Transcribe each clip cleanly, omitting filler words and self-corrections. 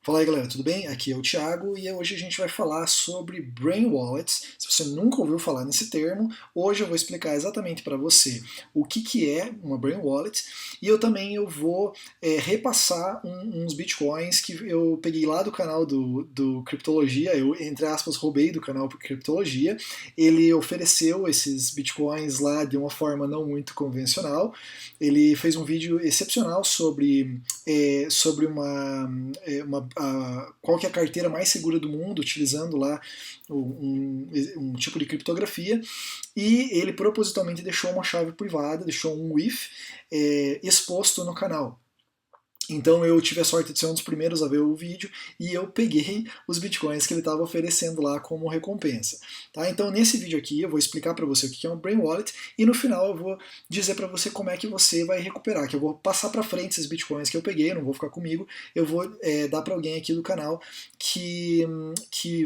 Fala aí galera, tudo bem? Aqui é o Thiago e hoje a gente vai falar sobre Brain Wallets. Se você nunca ouviu falar nesse termo, hoje eu vou explicar exatamente para você o que é uma Brain Wallet e eu vou repassar uns bitcoins que eu peguei lá do canal do Criptologia, eu entre aspas roubei do canal Criptologia. Ele ofereceu esses bitcoins lá de uma forma não muito convencional. Ele fez um vídeo excepcional sobre qual que é a carteira mais segura do mundo, utilizando lá um tipo de criptografia, e ele propositalmente deixou uma chave privada, deixou um WIF exposto no canal. Então eu tive a sorte de ser um dos primeiros a ver o vídeo e eu peguei os bitcoins que ele estava oferecendo lá como recompensa. Tá? Então nesse vídeo aqui eu vou explicar para você o que é um Brain Wallet e no final eu vou dizer para você como é que você vai recuperar, que eu vou passar para frente esses bitcoins que eu peguei, não vou ficar comigo, eu vou dar para alguém aqui do canal que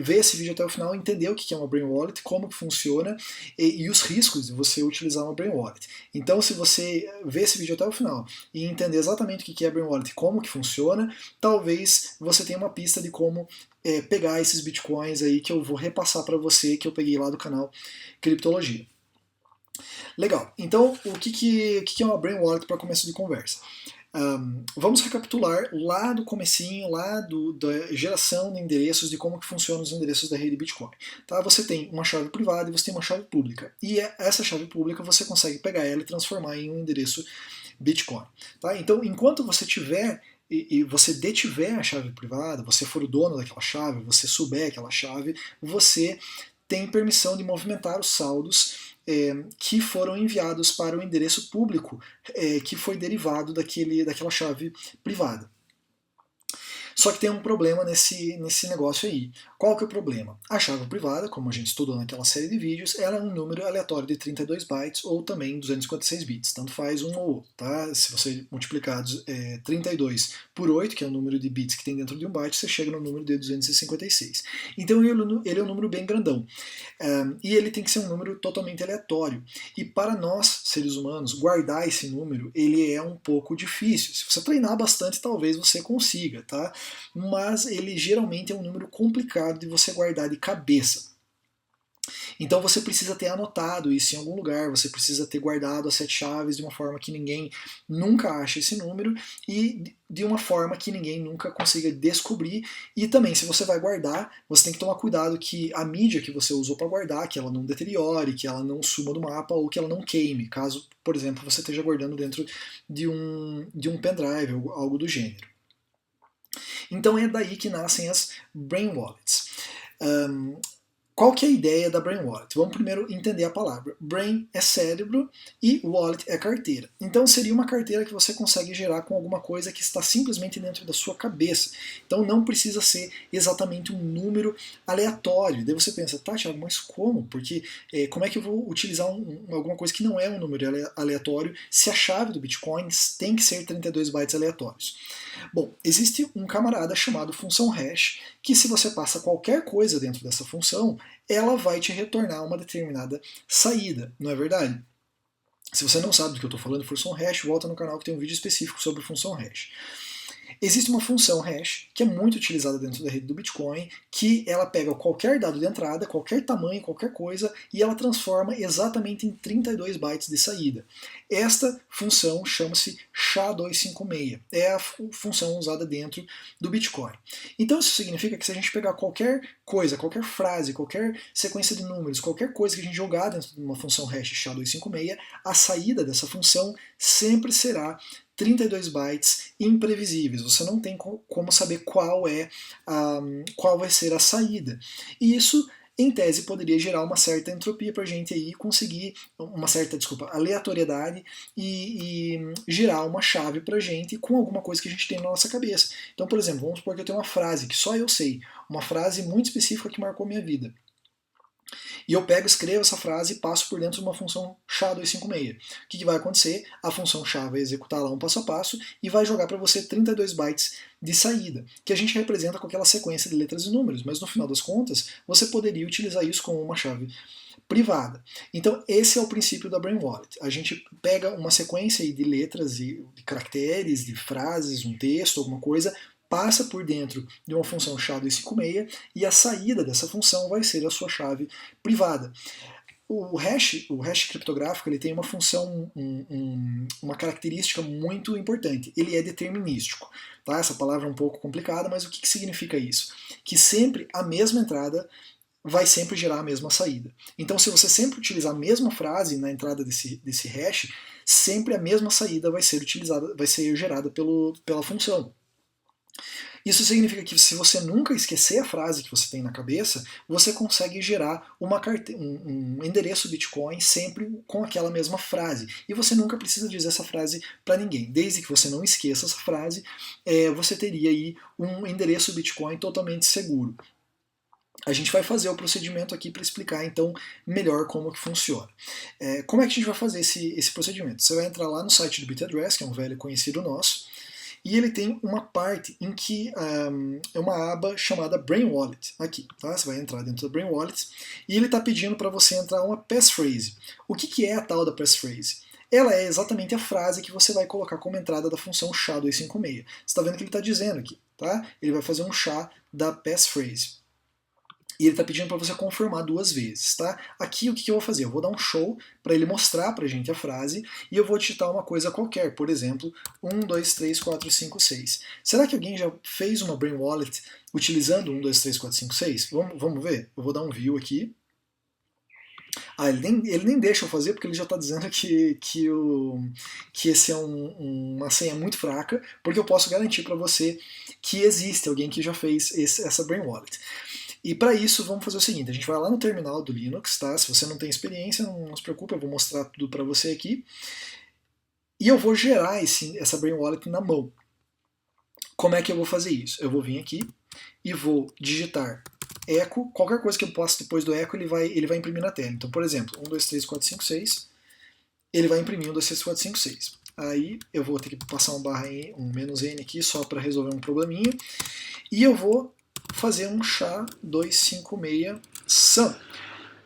vê esse vídeo até o final, entender o que é uma Brain Wallet, como que funciona e os riscos de você utilizar uma Brain Wallet. Então se você vê esse vídeo até o final e entender exatamente o que é Brain Wallet, como que funciona, talvez você tenha uma pista de como pegar esses bitcoins aí que eu vou repassar para você, que eu peguei lá do canal Criptologia. Legal, então o que é uma Brain Wallet para começo de conversa? Vamos recapitular lá do comecinho, lá da geração de endereços, de como que funcionam os endereços da rede Bitcoin. Tá? Você tem uma chave privada e você tem uma chave pública. E essa chave pública você consegue pegar ela e transformar em um endereço Bitcoin. Tá? Então, enquanto você tiver e você detiver a chave privada, você for o dono daquela chave, você souber aquela chave, você tem permissão de movimentar os saldos que foram enviados para o endereço público que foi derivado daquela chave privada. Só que tem um problema nesse negócio aí. Qual que é o problema? A chave privada, como a gente estudou naquela série de vídeos, ela é um número aleatório de 32 bytes ou também 256 bits, tanto faz um ou outro. Tá? Se você multiplicar 32 por 8, que é o número de bits que tem dentro de um byte, você chega no número de 256. Então ele é um número bem grandão. E ele tem que ser um número totalmente aleatório. E para nós, seres humanos, guardar esse número, ele é um pouco difícil. Se você treinar bastante, talvez você consiga, tá? Mas ele geralmente é um número complicado de você guardar de cabeça. Então você precisa ter anotado isso em algum lugar, você precisa ter guardado as 7 chaves de uma forma que ninguém nunca ache esse número e de uma forma que ninguém nunca consiga descobrir. E também, se você vai guardar, você tem que tomar cuidado que a mídia que você usou para guardar, que ela não deteriore, que ela não suma do mapa ou que ela não queime, caso, por exemplo, você esteja guardando dentro de um pendrive ou algo do gênero. Então é daí que nascem as Brain Wallets. Qual que é a ideia da Brain Wallet? Vamos primeiro entender a palavra. Brain é cérebro e Wallet é carteira. Então seria uma carteira que você consegue gerar com alguma coisa que está simplesmente dentro da sua cabeça. Então não precisa ser exatamente um número aleatório. Daí você pensa, tá, Thiago, mas como? Porque como é que eu vou utilizar alguma coisa que não é um número aleatório se a chave do Bitcoin tem que ser 32 bytes aleatórios? Bom, existe um camarada chamado função hash, que se você passa qualquer coisa dentro dessa função, ela vai te retornar uma determinada saída, não é verdade? Se você não sabe do que eu estou falando, função hash, volta no canal que tem um vídeo específico sobre função hash. Existe uma função hash que é muito utilizada dentro da rede do Bitcoin, que ela pega qualquer dado de entrada, qualquer tamanho, qualquer coisa, e ela transforma exatamente em 32 bytes de saída. Esta função chama-se SHA-256, é a função usada dentro do Bitcoin. Então isso significa que se a gente pegar qualquer coisa, qualquer frase, qualquer sequência de números, qualquer coisa que a gente jogar dentro de uma função hash SHA-256, a saída dessa função sempre será 32 bytes imprevisíveis. Você não tem como saber qual vai ser a saída. E isso, em tese, poderia gerar uma certa entropia para a gente aí conseguir uma certa, aleatoriedade e gerar uma chave para a gente com alguma coisa que a gente tem na nossa cabeça. Então, por exemplo, vamos supor que eu tenho uma frase que só eu sei, uma frase muito específica que marcou minha vida. E eu pego, escrevo essa frase e passo por dentro de uma função SHA-256. O que vai acontecer? A função SHA vai executar lá um passo a passo e vai jogar para você 32 bytes de saída, que a gente representa com aquela sequência de letras e números, mas no final das contas, você poderia utilizar isso como uma chave privada. Então esse é o princípio da Brain Wallet. A gente pega uma sequência de letras e de caracteres, de frases, um texto, alguma coisa, passa por dentro de uma função SHA-256 e a saída dessa função vai ser a sua chave privada. O hash criptográfico, ele tem uma função, uma característica muito importante. Ele é determinístico. Tá? Essa palavra é um pouco complicada, mas o que significa isso? Que sempre a mesma entrada vai sempre gerar a mesma saída. Então, se você sempre utilizar a mesma frase na entrada desse hash, sempre a mesma saída vai ser utilizada, vai ser gerada pela função. Isso significa que se você nunca esquecer a frase que você tem na cabeça, você consegue gerar um endereço Bitcoin sempre com aquela mesma frase. E você nunca precisa dizer essa frase para ninguém. Desde que você não esqueça essa frase, você teria aí um endereço Bitcoin totalmente seguro. A gente vai fazer o procedimento aqui para explicar então melhor como que funciona. Como é que a gente vai fazer esse procedimento? Você vai entrar lá no site do Bitaddress, que é um velho conhecido nosso, e ele tem uma parte em que é uma aba chamada Brain Wallet, aqui, tá? Você vai entrar dentro do Brain Wallet e ele está pedindo para você entrar uma passphrase. O que é a tal da passphrase? Ela é exatamente a frase que você vai colocar como entrada da função SHA-256. Você está vendo que ele está dizendo aqui, tá? Ele vai fazer um SHA da passphrase. E ele está pedindo para você confirmar 2 vezes, tá? Aqui o que eu vou fazer? Eu vou dar um show para ele mostrar pra gente a frase e eu vou digitar uma coisa qualquer, por exemplo, 1, 2, 3, 4, 5, 6. Será que alguém já fez uma Brain Wallet utilizando 1, 2, 3, 4, 5, 6? Vamos ver? Eu vou dar um view aqui. Ele nem deixa eu fazer porque ele já está dizendo que esse é uma senha muito fraca, porque eu posso garantir para você que existe alguém que já fez essa Brain Wallet. E para isso, vamos fazer o seguinte, a gente vai lá no terminal do Linux, tá? Se você não tem experiência, não se preocupe, eu vou mostrar tudo para você aqui. E eu vou gerar essa Brain Wallet na mão. Como é que eu vou fazer isso? Eu vou vir aqui e vou digitar echo, qualquer coisa que eu passe depois do echo, ele vai imprimir na tela. Então, por exemplo, 1, 2, 3, 4, 5, 6, ele vai imprimir 1, 2, 3, 4, 5, 6. Aí eu vou ter que passar um "-n" aqui só para resolver um probleminha. E eu vou fazer um SHA-256 SUN.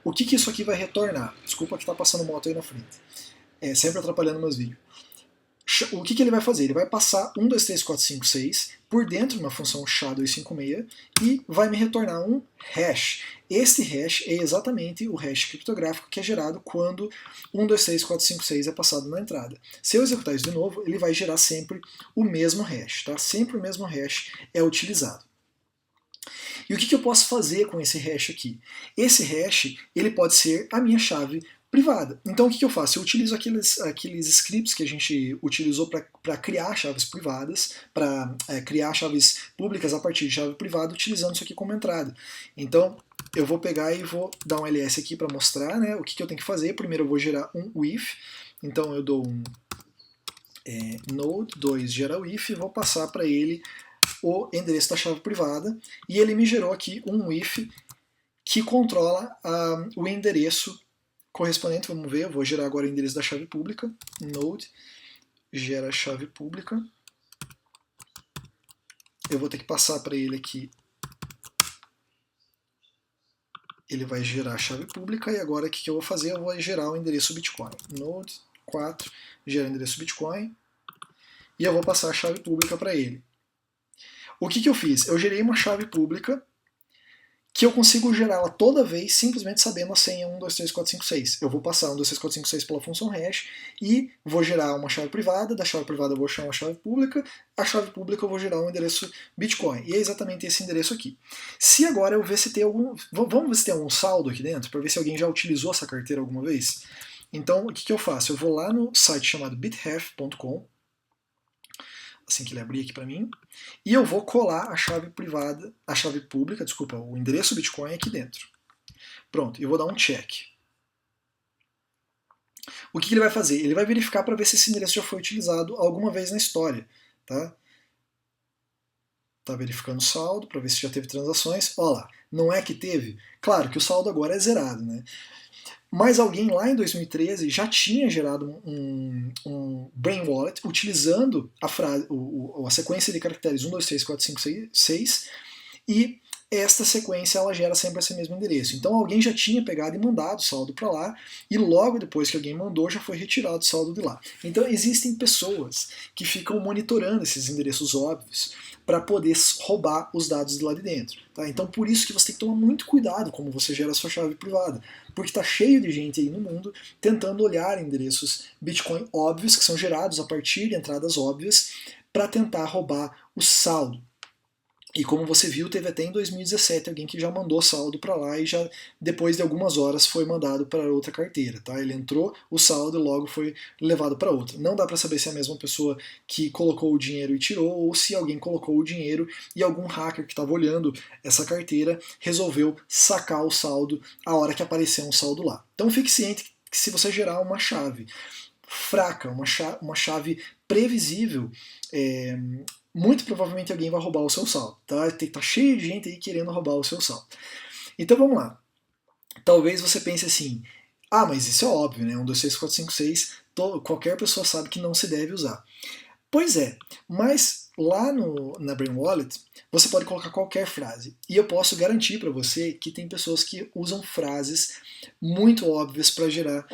O que isso aqui vai retornar? Desculpa que está passando moto aí na frente. Sempre atrapalhando meus vídeos. O que ele vai fazer? Ele vai passar 1, 2, 3, 4, 5, 6 por dentro de uma função SHA-256 e vai me retornar um hash. Este hash é exatamente o hash criptográfico que é gerado quando 1, 2, 3, 4, 5, 6 é passado na entrada. Se eu executar isso de novo, ele vai gerar sempre o mesmo hash. Tá? Sempre o mesmo hash é utilizado. E o que eu posso fazer com esse hash aqui? Esse hash ele pode ser a minha chave privada. Então o que eu faço? Eu utilizo aqueles scripts que a gente utilizou para criar chaves privadas, para criar chaves públicas a partir de chave privada, utilizando isso aqui como entrada. Então eu vou pegar e vou dar um ls aqui para mostrar, né, o que eu tenho que fazer. Primeiro eu vou gerar um with, então eu dou um node 2 gera with e vou passar para ele o endereço da chave privada, e ele me gerou aqui um if que controla o endereço correspondente. Vamos ver, eu vou gerar agora o endereço da chave pública, node gera chave pública, eu vou ter que passar para ele aqui, ele vai gerar a chave pública, e agora o que eu vou fazer? Eu vou gerar o endereço Bitcoin, node 4 gera o endereço Bitcoin, e eu vou passar a chave pública para ele. O que eu fiz? Eu gerei uma chave pública que eu consigo gerá-la toda vez simplesmente sabendo a senha 1, 2, 3, 4, 5, 6. Eu vou passar 1, 2, 3, 4, 5, 6 pela função hash e vou gerar uma chave privada, da chave privada eu vou chamar uma chave pública, a chave pública eu vou gerar um endereço Bitcoin. E é exatamente esse endereço aqui. Se agora eu ver se tem algum... Vamos ver se tem algum saldo aqui dentro, para ver se alguém já utilizou essa carteira alguma vez? Então, o que eu faço? Eu vou lá no site chamado bithef.com, assim que ele abrir aqui para mim, e eu vou colar a chave privada, a chave pública, desculpa, o endereço Bitcoin aqui dentro. Pronto, eu vou dar um check. O que ele vai fazer? Ele vai verificar para ver se esse endereço já foi utilizado alguma vez na história, tá? Tá verificando o saldo para ver se já teve transações. Olha lá, não é que teve? Claro que o saldo agora é zerado, né? Mas alguém lá em 2013 já tinha gerado um Brain Wallet utilizando a sequência de caracteres 1, 2, 3, 4, 5, 6 e esta sequência ela gera sempre esse mesmo endereço. Então alguém já tinha pegado e mandado o saldo para lá, e logo depois que alguém mandou já foi retirado o saldo de lá. Então existem pessoas que ficam monitorando esses endereços óbvios para poder roubar os dados de lá de dentro. Tá? Então por isso que você tem que tomar muito cuidado como você gera a sua chave privada, porque está cheio de gente aí no mundo tentando olhar endereços Bitcoin óbvios, que são gerados a partir de entradas óbvias, para tentar roubar o saldo. E como você viu, teve até em 2017 alguém que já mandou saldo para lá e já depois de algumas horas foi mandado para outra carteira. Tá? Ele entrou, o saldo e logo foi levado para outra. Não dá para saber se é a mesma pessoa que colocou o dinheiro e tirou ou se alguém colocou o dinheiro e algum hacker que estava olhando essa carteira resolveu sacar o saldo a hora que apareceu um saldo lá. Então fique ciente que se você gerar uma chave fraca, uma chave previsível, muito provavelmente alguém vai roubar o seu saldo. Tá cheio de gente aí querendo roubar o seu saldo. Então vamos lá. Talvez você pense assim, mas isso é óbvio, né? 1, 2, 3, 4, 5, 6, qualquer pessoa sabe que não se deve usar. Pois é, mas lá na Brain Wallet você pode colocar qualquer frase. E eu posso garantir para você que tem pessoas que usam frases muito óbvias para gerar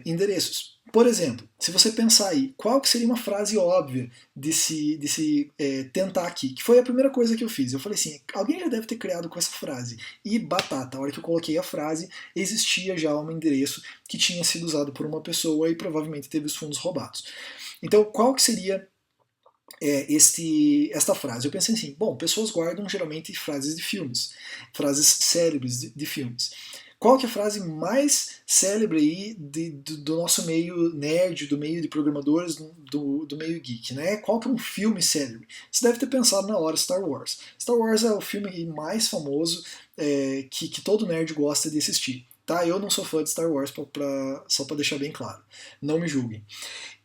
endereços. Por exemplo, se você pensar aí, qual que seria uma frase óbvia de se tentar aqui? Que foi a primeira coisa que eu fiz. Eu falei assim, alguém já deve ter criado com essa frase. E batata, a hora que eu coloquei a frase, existia já um endereço que tinha sido usado por uma pessoa e provavelmente teve os fundos roubados. Então, qual que seria esta frase? Eu pensei assim, bom, pessoas guardam geralmente frases de filmes, frases célebres de filmes. Qual que é a frase mais célebre aí do nosso meio nerd, do meio de programadores, do meio geek, né? Qual que é um filme célebre? Você deve ter pensado na hora Star Wars. Star Wars é o filme mais famoso que todo nerd gosta de assistir. Tá? Eu não sou fã de Star Wars, só para deixar bem claro. Não me julguem.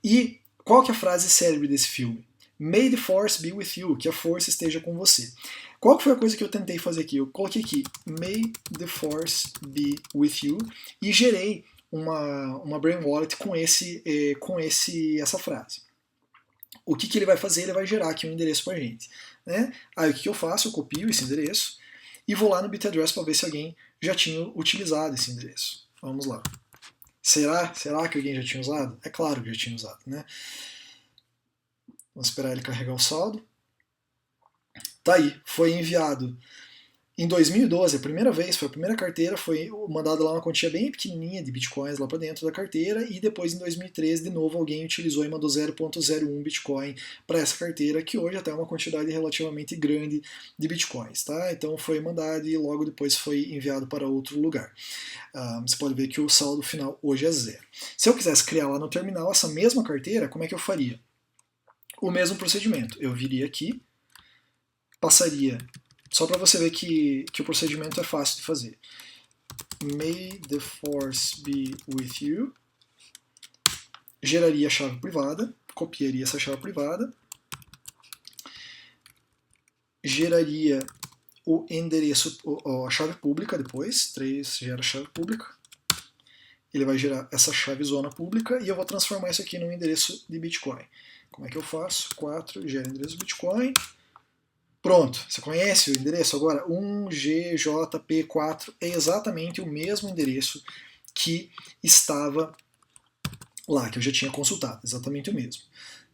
E qual que é a frase célebre desse filme? May the force be with you, que a força esteja com você. Qual que foi a coisa que eu tentei fazer aqui? Eu coloquei aqui, May the force be with you, e gerei uma Brain Wallet com essa frase. O que ele vai fazer? Ele vai gerar aqui um endereço para a gente. Né? Aí o que eu faço? Eu copio esse endereço e vou lá no Bitaddress para ver se alguém já tinha utilizado esse endereço. Vamos lá. Será que alguém já tinha usado? É claro que já tinha usado, né? Vamos esperar ele carregar o saldo. Tá aí, foi enviado em 2012, a primeira carteira, foi mandada lá uma quantia bem pequenininha de bitcoins lá para dentro da carteira, e depois em 2013 de novo alguém utilizou e mandou 0.01 bitcoin para essa carteira, que hoje até é uma quantidade relativamente grande de bitcoins, tá? Então foi mandado e logo depois foi enviado para outro lugar. Você pode ver que o saldo final hoje é 0. Se eu quisesse criar lá no terminal essa mesma carteira, como é que eu faria? O mesmo procedimento, eu viria aqui, passaria, só para você ver que o procedimento é fácil de fazer. May the force be with you. Geraria a chave privada, copiaria essa chave privada, geraria o endereço, a chave pública depois, 3 gera a chave pública. Ele vai gerar essa chave zona pública e eu vou transformar isso aqui num endereço de Bitcoin. Como é que eu faço? 4, gera endereço Bitcoin. Pronto, você conhece o endereço agora? 1GJP4 é exatamente o mesmo endereço que estava lá, que eu já tinha consultado, exatamente o mesmo.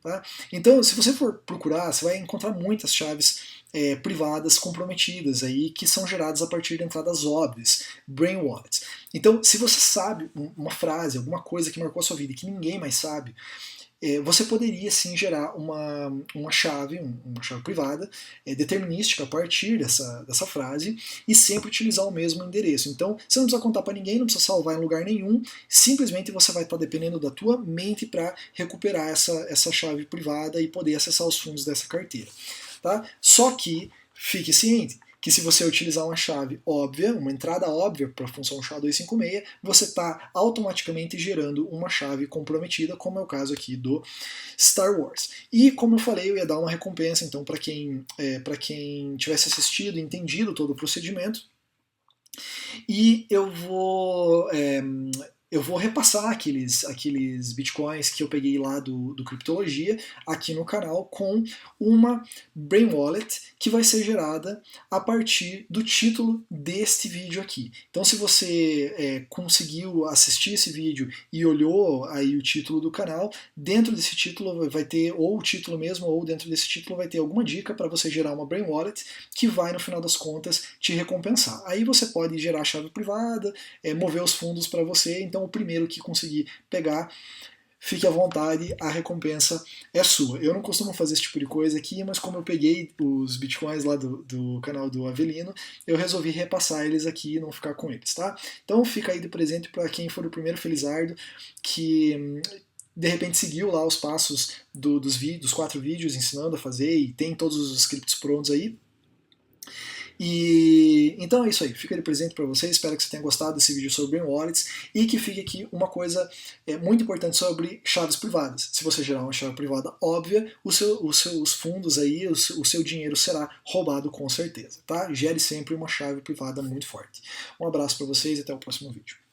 Tá? Então, se você for procurar, você vai encontrar muitas chaves privadas comprometidas aí que são geradas a partir de entradas óbvias, Brain Wallets. Então, se você sabe uma frase, alguma coisa que marcou a sua vida e que ninguém mais sabe, você poderia sim gerar uma chave privada determinística a partir dessa frase e sempre utilizar o mesmo endereço. Então você não precisa contar para ninguém, não precisa salvar em lugar nenhum, simplesmente você vai estar dependendo da tua mente para recuperar essa chave privada e poder acessar os fundos dessa carteira. Tá? Só que fique ciente que se você utilizar uma chave óbvia, uma entrada óbvia para a função SHA-256, você está automaticamente gerando uma chave comprometida, como é o caso aqui do Star Wars. E como eu falei, eu ia dar uma recompensa então para quem tivesse assistido e entendido todo o procedimento. E eu vou eu vou repassar aqueles bitcoins que eu peguei lá do Criptologia aqui no canal com uma Brain Wallet que vai ser gerada a partir do título deste vídeo aqui. Então, se você conseguiu assistir esse vídeo e olhou aí o título do canal, dentro desse título vai ter ou o título mesmo, ou dentro desse título vai ter alguma dica para você gerar uma Brain Wallet que vai, no final das contas, te recompensar. Aí você pode gerar a chave privada, mover os fundos para você. Então, o primeiro que conseguir pegar, fique à vontade, a recompensa é sua. Eu não costumo fazer esse tipo de coisa aqui, mas como eu peguei os bitcoins lá do canal do Avelino, eu resolvi repassar eles aqui e não ficar com eles, tá? Então fica aí de presente para quem for o primeiro felizardo que de repente seguiu lá os passos dos 4 vídeos ensinando a fazer e tem todos os scripts prontos aí. E então é isso aí, fica de presente para vocês, espero que você tenha gostado desse vídeo sobre Brain Wallets e que fique aqui uma coisa muito importante sobre chaves privadas. Se você gerar uma chave privada óbvia, os fundos aí, o seu dinheiro será roubado com certeza, tá? Gere sempre uma chave privada muito forte. Um abraço para vocês e até o próximo vídeo.